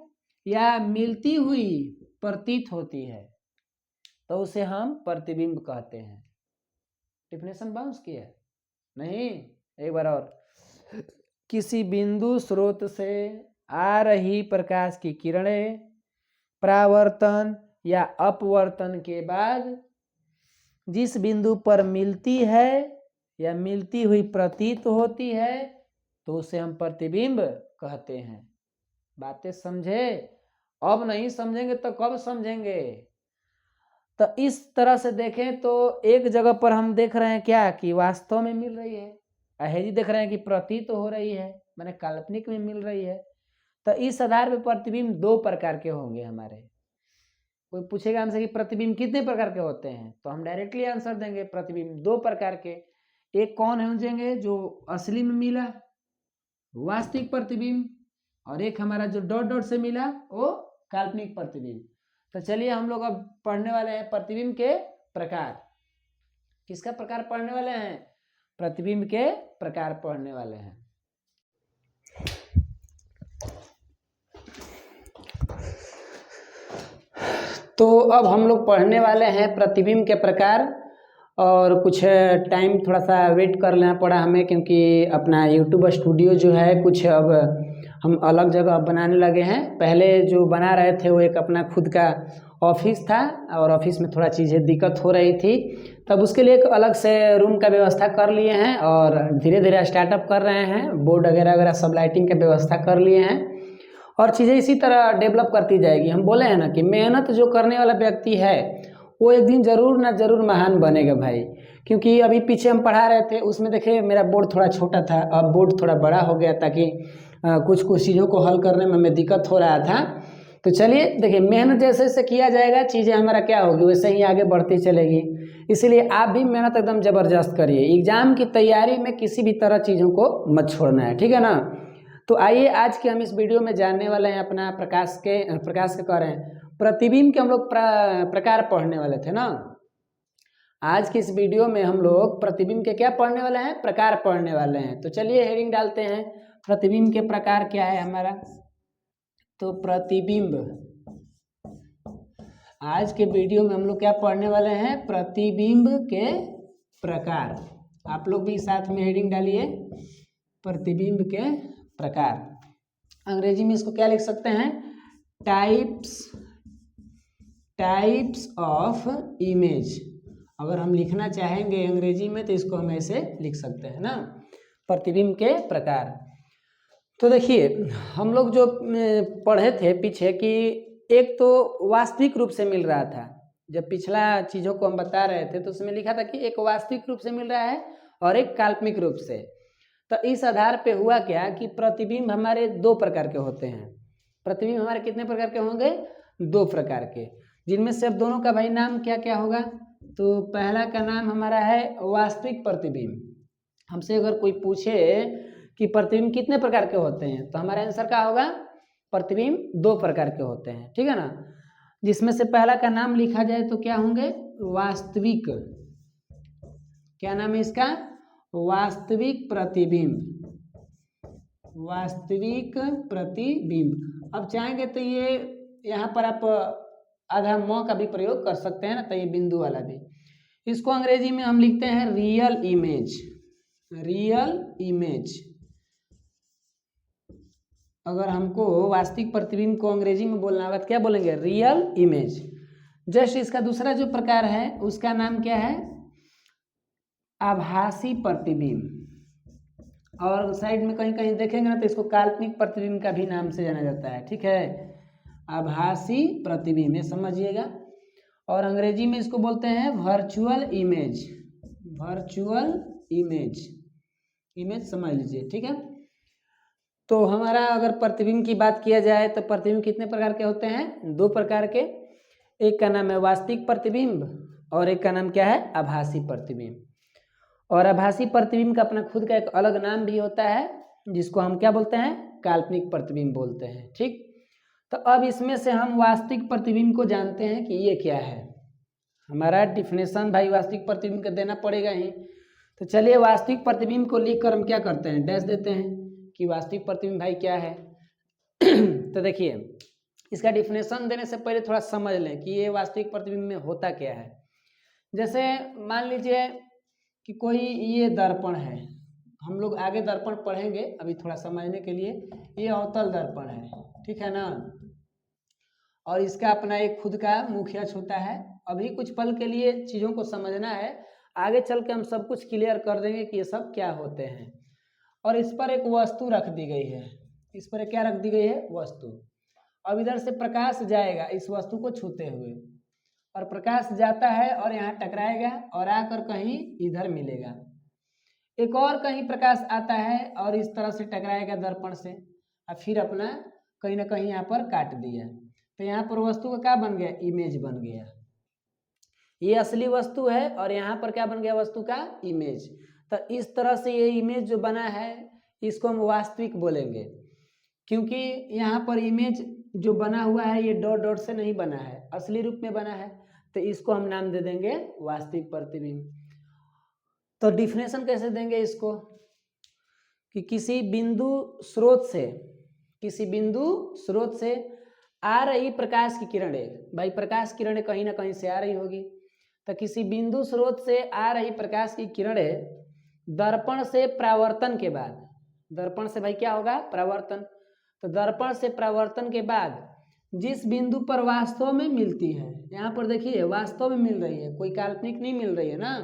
या मिलती हुई प्रतीत होती है, तो उसे हम प्रतिबिंब कहते हैं। डिफिनेशन बाउंस किया नहीं? एक बार और। किसी बिंदु स्रोत से आ रही प्रकाश की किरणें परावर्तन या अपवर्तन के बाद जिस बिंदु पर मिलती है या मिलती हुई प्रतीत होती है, तो उसे हम प्रतिबिंब कहते हैं। बातें समझे? अब नहीं समझेंगे तो कब समझेंगे? तो इस तरह से देखें तो एक जगह पर हम देख रहे हैं क्या कि वास्तव में मिल रही है, अहेजी देख रहे हैं कि प्रतीत हो रही है, माने काल्पनिक में मिल रही है। तो इस आधार पर प्रतिबिंब दो प्रकार के होंगे हमारे। कोई पूछेगा हमसे कि प्रतिबिंब कितने प्रकार के होते हैं, तो हम डायरेक्टली आंसर देंगे प्रतिबिंब दो प्रकार के। एक कौन समझेंगे? जो असली में मिला वास्तविक प्रतिबिंब, और एक हमारा जो डॉट डॉट से मिला वो काल्पनिक प्रतिबिंब। तो चलिए हम लोग अब पढ़ने वाले हैं प्रतिबिंब के प्रकार। किसका प्रकार पढ़ने वाले हैं? प्रतिबिंब के प्रकार पढ़ने वाले हैं। तो अब हम लोग पढ़ने वाले हैं प्रतिबिंब के प्रकार, और कुछ टाइम थोड़ा सा वेट कर लेना पड़ा हमें, क्योंकि अपना यूट्यूब स्टूडियो जो है कुछ अब हम अलग जगह बनाने लगे हैं। पहले जो बना रहे थे वो एक अपना खुद का ऑफिस था, और ऑफिस में थोड़ा चीज़ें दिक्कत हो रही थी, तब उसके लिए एक अलग से रूम का व्यवस्था कर लिए हैं और धीरे धीरे स्टार्टअप कर रहे हैं, बोर्ड वगैरह वगैरह सब लाइटिंग का व्यवस्था कर लिए हैं और चीज़ें इसी तरह डेवलप करती जाएगी। हम बोले हैं ना कि मेहनत जो करने वाला व्यक्ति है वो एक दिन ज़रूर ना ज़रूर महान बनेगा भाई। क्योंकि अभी पीछे हम पढ़ा रहे थे उसमें देखिए मेरा बोर्ड थोड़ा छोटा था, अब बोर्ड थोड़ा बड़ा हो गया ताकि कुछ कुछ चीज़ों को हल करने में हमें दिक्कत हो रहा था। तो चलिए देखिए, मेहनत जैसे जैसे किया जाएगा चीज़ें हमारा क्या होगी वैसे ही आगे बढ़ती चलेगी। इसीलिए आप भी मेहनत एकदम ज़बरदस्त करिए, एग्ज़ाम की तैयारी में किसी भी तरह चीज़ों को मत छोड़ना है, ठीक है ना। तो आइए आज के हम इस वीडियो में जानने वाले हैं अपना प्रकाश के कह रहे हैं प्रतिबिंब के हम लोग प्रकार पढ़ने वाले थे ना। आज की इस वीडियो में हम लोग प्रतिबिंब के क्या पढ़ने वाले हैं, प्रकार पढ़ने वाले हैं। तो चलिए हेडिंग डालते हैं, प्रतिबिंब के प्रकार क्या है हमारा। तो प्रतिबिंब, आज के वीडियो में हम लोग क्या पढ़ने वाले हैं, प्रतिबिंब के प्रकार। आप लोग भी साथ में हेडिंग डालिए, प्रतिबिंब के प्रकार। अंग्रेजी में इसको क्या लिख सकते हैं, टाइप्स ऑफ इमेज। अगर हम लिखना चाहेंगे अंग्रेजी में तो इसको हम ऐसे लिख सकते हैं ना, प्रतिबिंब के प्रकार। तो देखिए हम लोग जो पढ़े थे पीछे कि एक तो वास्तविक रूप से मिल रहा था, जब पिछला चीज़ों को हम बता रहे थे तो उसमें लिखा था कि एक वास्तविक रूप से मिल रहा है और एक काल्पनिक रूप से। तो इस आधार पे हुआ क्या कि प्रतिबिंब हमारे दो प्रकार के होते हैं। प्रतिबिंब हमारे कितने प्रकार के होंगे, दो प्रकार के, जिनमें से अब दोनों का भाई नाम क्या क्या होगा। तो पहला का नाम हमारा है वास्तविक प्रतिबिंब। हमसे अगर कोई पूछे कि प्रतिबिंब कितने प्रकार के होते हैं तो हमारा आंसर क्या होगा, प्रतिबिंब दो प्रकार के होते हैं, ठीक है ना। जिसमें से पहला का नाम लिखा जाए तो क्या होंगे, वास्तविक, क्या नाम है इसका, वास्तविक प्रतिबिंब, वास्तविक प्रतिबिंब। अब चाहेंगे तो ये यहाँ पर आप आधा म का भी प्रयोग कर सकते हैं ना, तो ये बिंदु वाला भी। इसको अंग्रेजी में हम लिखते हैं रियल इमेज, रियल इमेज। अगर हमको वास्तविक प्रतिबिंब को अंग्रेजी में बोलना होगा तो क्या बोलेंगे, रियल इमेज। जस्ट इसका दूसरा जो प्रकार है उसका नाम क्या है, आभासी प्रतिबिंब। और साइड में कहीं कहीं देखेंगे ना तो इसको काल्पनिक प्रतिबिंब का भी नाम से जाना जाता है, ठीक है, आभासी प्रतिबिंब, ये समझिएगा। और अंग्रेजी में इसको बोलते हैं virtual image, virtual image, image समझ लीजिए, ठीक है। तो हमारा अगर प्रतिबिंब की बात किया जाए तो प्रतिबिंब कितने प्रकार के होते हैं, दो प्रकार के। एक का नाम है वास्तविक प्रतिबिंब और एक का नाम क्या है, आभासी प्रतिबिंब। और आभासी प्रतिबिंब का अपना खुद का एक अलग नाम भी होता है जिसको हम क्या बोलते हैं, काल्पनिक प्रतिबिंब बोलते हैं, ठीक। तो अब इसमें से हम वास्तविक प्रतिबिंब को जानते हैं कि ये क्या है। हमारा डिफिनेशन भाई वास्तविक प्रतिबिंब का देना पड़ेगा ही। तो चलिए वास्तविक प्रतिबिंब को लिखकर हम क्या करते हैं, डैश देते हैं कि वास्तविक प्रतिबिंब भाई क्या है। तो देखिए इसका डिफिनेशन देने से पहले थोड़ा समझ लें कि ये वास्तविक प्रतिबिंब में होता क्या है। जैसे मान लीजिए कि कोई ये दर्पण है, हम लोग आगे दर्पण पढ़ेंगे, अभी थोड़ा समझने के लिए ये अवतल दर्पण है, ठीक है ना। और इसका अपना एक खुद का मुखिया होता है। अभी कुछ पल के लिए चीज़ों को समझना है, आगे चल के हम सब कुछ क्लियर कर देंगे कि ये सब क्या होते हैं। और इस पर एक वस्तु रख दी गई है, इस पर क्या रख दी गई है, वस्तु। अब इधर से प्रकाश जाएगा इस वस्तु को छूते हुए, और प्रकाश जाता है और यहाँ टकराएगा और आकर कहीं इधर मिलेगा। एक और कहीं प्रकाश आता है और इस तरह से टकराएगा दर्पण से और फिर अपना कहीं ना कहीं यहाँ पर काट दिया, तो यहाँ पर वस्तु का क्या बन गया, इमेज बन गया। ये असली वस्तु है और यहाँ पर क्या बन गया, वस्तु का इमेज। तो इस तरह से ये इमेज जो बना है इसको हम वास्तविक बोलेंगे, क्योंकि यहाँ पर इमेज जो बना हुआ है ये डॉट डॉट से नहीं बना है, असली रूप में बना है, तो इसको हम नाम दे देंगे वास्तविक प्रतिबिंब। तो डिफिनेशन कैसे देंगे इसको, कि किसी बिंदु स्रोत से आ रही प्रकाश की किरणें, भाई प्रकाश किरणें कहीं ना कहीं से आ रही होगी, तो किसी बिंदु स्रोत से आ रही प्रकाश की किरणें दर्पण से परावर्तन के बाद, दर्पण से भाई क्या होगा, परावर्तन, तो दर्पण से परावर्तन के बाद जिस बिंदु पर वास्तव में मिलती है, यहाँ पर देखिए वास्तव में मिल रही है, कोई काल्पनिक नहीं मिल रही है ना।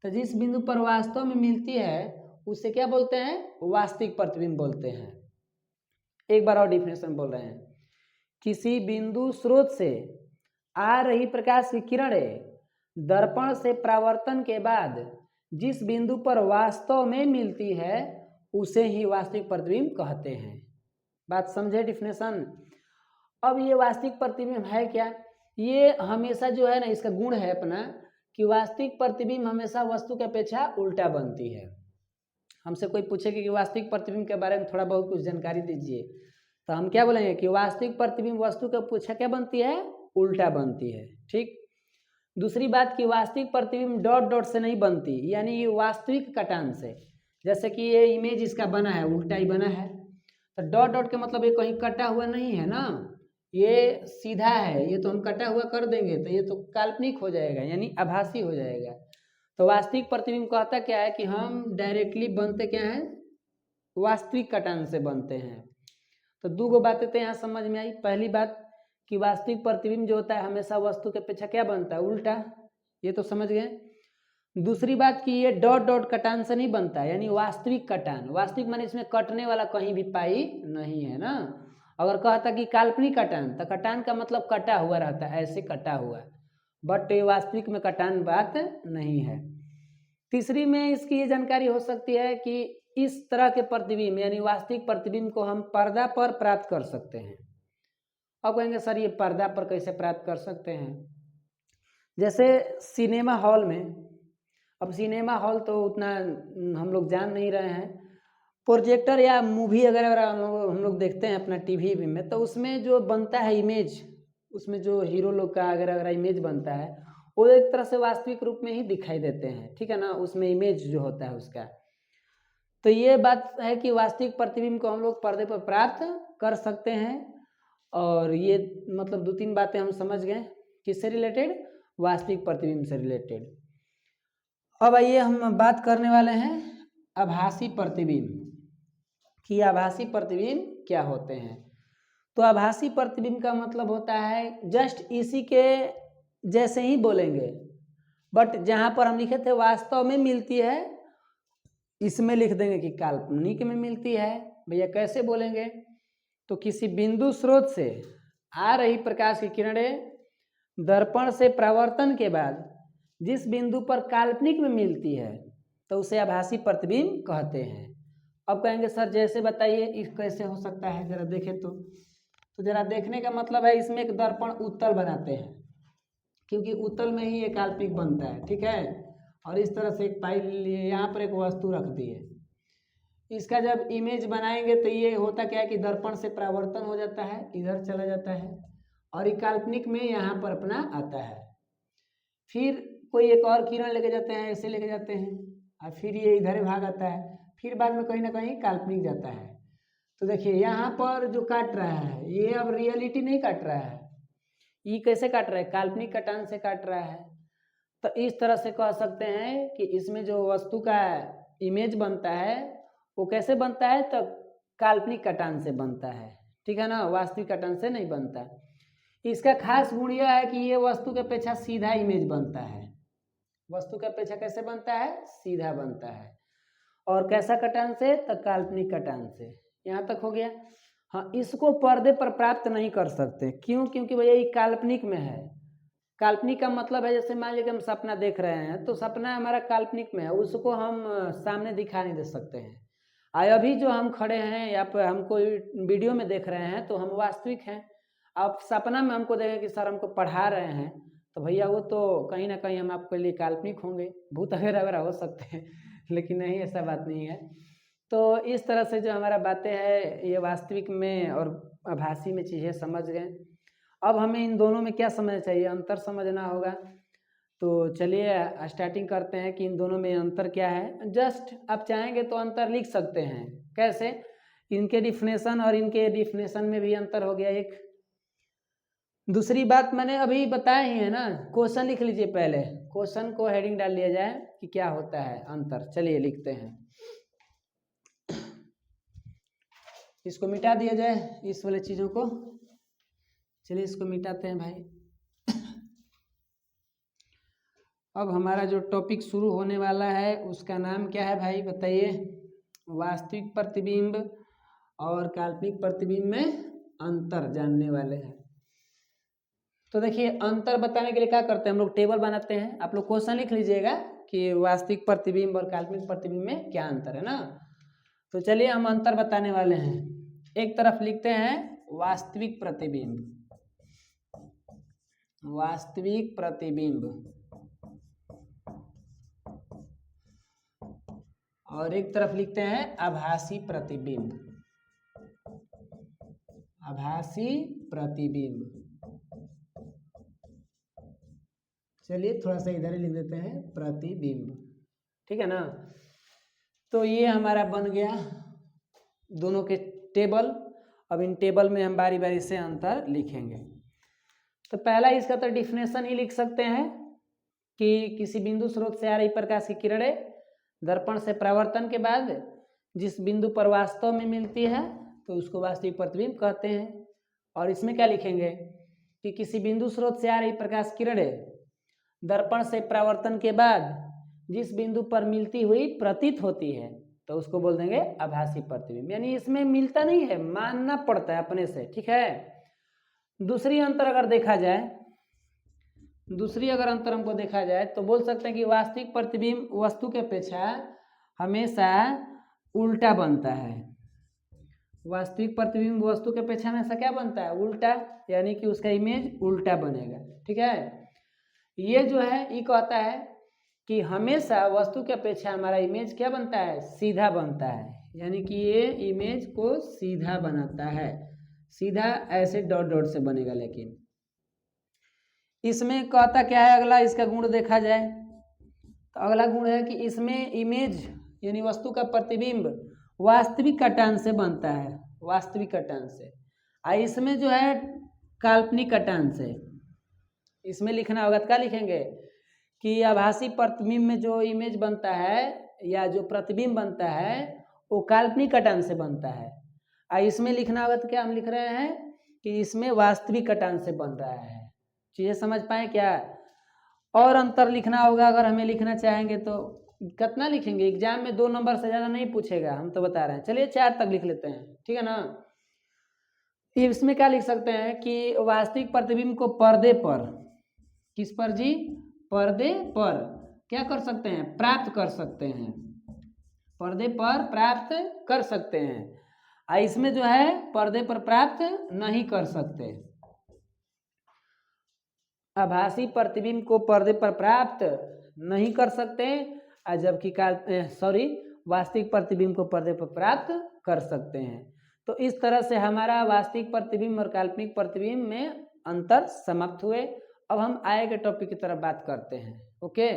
तो जिस बिंदु पर वास्तव में मिलती है उसे क्या बोलते हैं, वास्तविक प्रतिबिंब बोलते हैं। एक बार और डिफिनेशन बोल रहे हैं, किसी बिंदु स्रोत से आ रही प्रकाश की किरणें दर्पण से परावर्तन के बाद जिस बिंदु पर वास्तव में मिलती है उसे ही वास्तविक प्रतिबिंब कहते हैं। बात समझे डिफिनेशन। अब ये वास्तविक प्रतिबिंब है क्या, ये हमेशा जो है ना, इसका गुण है अपना कि वास्तविक प्रतिबिंब हमेशा वस्तु की अपेक्षा उल्टा बनती है। हमसे कोई पूछे कि वास्तविक प्रतिबिंब के बारे में थोड़ा बहुत कुछ जानकारी दीजिए, तो हम क्या बोलेंगे कि वास्तविक प्रतिबिंब वस्तु की अपेक्षा क्या बनती है, उल्टा बनती है। ठीक। दूसरी बात कि वास्तविक प्रतिबिंब डॉट डॉट से नहीं बनती, यानी ये वास्तविक कटान से। जैसे कि ये इमेज इसका बना है उल्टा ही बना है, तो डॉट डॉट के मतलब ये कहीं कटा हुआ नहीं है ना, ये सीधा है, ये तो हम कटा हुआ कर देंगे तो ये तो काल्पनिक हो जाएगा, यानी आभासी हो जाएगा। तो वास्तविक प्रतिबिंब कहता क्या है कि हम डायरेक्टली बनते क्या हैं, वास्तविक कटान से बनते हैं। तो दो गो बातें तो यहाँ समझ में आई। पहली बात कि वास्तविक प्रतिबिंब जो होता है हमेशा वस्तु के अपेक्षा क्या बनता है, उल्टा, ये तो समझ गए। दूसरी बात कि ये डॉट डॉट कटान से नहीं बनता, यानी वास्तविक कटान, वास्तविक माने इसमें कटने वाला कहीं भी पाई नहीं है ना। अगर कहता कि काल्पनिक कटान, तो कटान का मतलब कटा हुआ रहता है, ऐसे कटा हुआ, बट वास्तविक में कटान बात नहीं है। तीसरी में इसकी ये जानकारी हो सकती है कि इस तरह के प्रतिबिंब यानी वास्तविक प्रतिबिंब को हम पर्दा पर प्राप्त कर सकते हैं। अब कहेंगे सर ये पर्दा पर कैसे प्राप्त कर सकते हैं, जैसे सिनेमा हॉल में, अब सिनेमा हॉल तो उतना हम लोग जान नहीं रहे हैं, प्रोजेक्टर या मूवी अगर हम लोग देखते हैं अपना टीवी में, तो उसमें जो बनता है इमेज, उसमें जो हीरो लोग का अगर इमेज बनता है वो एक तरह से वास्तविक रूप में ही दिखाई देते हैं, ठीक है ना, उसमें इमेज जो होता है उसका। तो ये बात है कि वास्तविक प्रतिबिंब को हम लोग पर्दे पर प्राप्त कर सकते हैं। और ये मतलब दो तीन बातें हम समझ गए किससे रिलेटेड, वास्तविक प्रतिबिंब से रिलेटेड। अब आइए हम बात करने वाले हैं आभासी प्रतिबिंब कि आभासी प्रतिबिंब क्या होते हैं। तो आभासी प्रतिबिंब का मतलब होता है जस्ट इसी के जैसे ही बोलेंगे, बट जहाँ पर हम लिखे थे वास्तव में मिलती है, इसमें लिख देंगे कि काल्पनिक में मिलती है। भैया कैसे बोलेंगे, तो किसी बिंदु स्रोत से आ रही प्रकाश की किरणें दर्पण से परावर्तन के बाद जिस बिंदु पर काल्पनिक में मिलती है तो उसे आभासी प्रतिबिंब कहते हैं। अब कहेंगे सर जैसे बताइए इस कैसे हो सकता है, जरा देखें तो जरा देखने का मतलब है इसमें एक दर्पण उत्तल बनाते हैं, क्योंकि उत्तल में ही ये काल्पनिक बनता है, ठीक है। और इस तरह से एक पाइप लिए यहाँ पर एक वस्तु रख दी है, इसका जब इमेज बनाएंगे तो ये होता क्या है कि दर्पण से परावर्तन हो जाता है, इधर चला जाता है, और ये काल्पनिक में यहाँ पर अपना आता है। फिर कोई एक और किरण लेके जाते हैं, ऐसे लेके जाते हैं, और फिर ये इधर भाग आता है, फिर बाद में कहीं ना कहीं काल्पनिक जाता है। तो देखिए यहाँ पर जो काट रहा है ये अब रियलिटी नहीं काट रहा है, ये कैसे काट रहा है, काल्पनिक कटान से काट रहा है। तो इस तरह से कह सकते हैं कि इसमें जो वस्तु का इमेज बनता है वो कैसे बनता है, तो काल्पनिक कटान से बनता है, ठीक है ना, वास्तविक कटान से नहीं बनता। इसका खास गुण यह है कि ये वस्तु के अपेक्षा सीधा इमेज बनता है, वस्तु के अपेक्षा कैसे बनता है, सीधा बनता है। और कैसा कटान से, तो काल्पनिक कटान से। यहाँ तक हो गया। हाँ, इसको पर्दे पर प्राप्त नहीं कर सकते, क्यों, क्योंकि भैया ये काल्पनिक में है। काल्पनिक का मतलब है जैसे मान लीजिए हम सपना देख रहे हैं, तो सपना हमारा काल्पनिक में है, उसको हम सामने दिखा नहीं दे सकते हैं। अभी जो हम खड़े हैं या फिर हम कोई वीडियो में देख रहे हैं तो हम वास्तविक हैं। अब सपना में हमको देखें कि सर हमको पढ़ा रहे हैं, तो भैया वो तो कहीं ना कहीं हम आपके लिए काल्पनिक होंगे, भूत वगैरह हो सकते हैं, लेकिन नहीं, ऐसा बात नहीं है। तो इस तरह से जो हमारा बातें हैं ये वास्तविक में और आभासी में चीज़ें समझ गए। अब हमें इन दोनों में क्या समझना चाहिए, अंतर समझना होगा। तो चलिए स्टार्टिंग करते हैं कि इन दोनों में अंतर क्या है। जस्ट आप चाहेंगे तो अंतर लिख सकते हैं, कैसे, इनके डिफिनेशन और इनके डिफिनेशन में भी अंतर हो गया एक। दूसरी बात मैंने अभी बताया ही है ना, क्वेश्चन लिख लीजिए, पहले क्वेश्चन को हेडिंग डाल लिया जाए कि क्या होता है अंतर। चलिए लिखते हैं, इसको मिटा दिया जाए इस वाले चीज़ों को। चलिए इसको मिटाते हैं भाई। अब हमारा जो टॉपिक शुरू होने वाला है उसका नाम क्या है भाई बताइए? वास्तविक प्रतिबिंब और काल्पनिक प्रतिबिंब में अंतर जानने वाले हैं। तो देखिए अंतर बताने के लिए क्या करते हैं हम लोग, टेबल बनाते हैं। आप लोग क्वेश्चन लिख लीजिएगा कि वास्तविक प्रतिबिंब और काल्पनिक प्रतिबिंब में क्या अंतर है ना। तो चलिए हम अंतर बताने वाले हैं। एक तरफ लिखते हैं वास्तविक प्रतिबिंब, वास्तविक प्रतिबिंब, और एक तरफ लिखते हैं आभासी प्रतिबिंब, आभासी प्रतिबिंब। चलिए थोड़ा सा इधर ही लिख देते हैं प्रतिबिंब, ठीक है ना। तो ये हमारा बन गया दोनों के टेबल। अब इन टेबल में हम बारी बारी से अंतर लिखेंगे। तो पहला इसका तो डिफिनेशन ही लिख सकते हैं कि किसी बिंदु स्रोत से आ रही प्रकाश की किरणें दर्पण से परावर्तन के बाद जिस बिंदु पर वास्तव में मिलती है तो उसको वास्तविक प्रतिबिंब कहते हैं। और इसमें क्या लिखेंगे कि किसी बिंदु स्रोत से आ रही प्रकाश किरणें दर्पण से परावर्तन के बाद जिस बिंदु पर मिलती हुई प्रतीत होती है तो उसको बोल देंगे आभासी प्रतिबिंब। यानी इसमें मिलता नहीं है, मानना पड़ता है अपने से, ठीक है। दूसरी अंतर अगर देखा जाए, दूसरी अगर अंतर हमको देखा जाए तो बोल सकते हैं कि वास्तविक प्रतिबिंब वस्तु के अपेक्षा हमेशा उल्टा बनता है। वास्तविक प्रतिबिंब वस्तु के अपेक्षा हमेशा क्या बनता है? उल्टा, यानी कि उसका इमेज उल्टा बनेगा, ठीक है। ये जो है ये कहता है कि हमेशा वस्तु के अपेक्षा हमारा इमेज क्या बनता है? सीधा बनता है, यानी कि ये इमेज को सीधा बनाता है। सीधा ऐसे डॉट डॉट से बनेगा। लेकिन इसमें कहता क्या है अगला, इसका गुण देखा जाए तो अगला गुण है कि इसमें इमेज यानी वस्तु का प्रतिबिंब वास्तविक कटान से बनता है, वास्तविक कटान से। और इसमें जो है काल्पनिक कटान से। इसमें लिखना होगा तो क्या लिखेंगे कि आभासी प्रतिबिंब में जो इमेज बनता है या जो प्रतिबिंब बनता है वो काल्पनिक कटान से बनता है। और इसमें लिखना होगा तो क्या हम लिख रहे हैं कि इसमें वास्तविक कटान से बन रहा है। चीजें समझ पाए क्या? और अंतर लिखना होगा अगर हमें लिखना चाहेंगे तो कितना लिखेंगे? एग्जाम में 2 नंबर से ज्यादा नहीं पूछेगा, हम तो बता रहे हैं। चलिए 4 तक लिख लेते हैं, ठीक है ना। इसमें क्या लिख सकते हैं कि वास्तविक प्रतिबिंब को पर्दे पर, किस पर जी? पर्दे पर क्या कर सकते हैं? प्राप्त कर सकते हैं, पर्दे पर प्राप्त कर सकते हैं। और इसमें जो है पर्दे पर प्राप्त नहीं कर सकते। आभासी प्रतिबिंब को पर्दे पर प्राप्त नहीं कर सकते, और जबकि वास्तविक प्रतिबिंब को पर्दे पर प्राप्त कर सकते हैं। तो इस तरह से हमारा वास्तविक प्रतिबिंब और काल्पनिक प्रतिबिंब में अंतर समाप्त हुए। अब हम आगे के टॉपिक की तरफ बात करते हैं। ओके।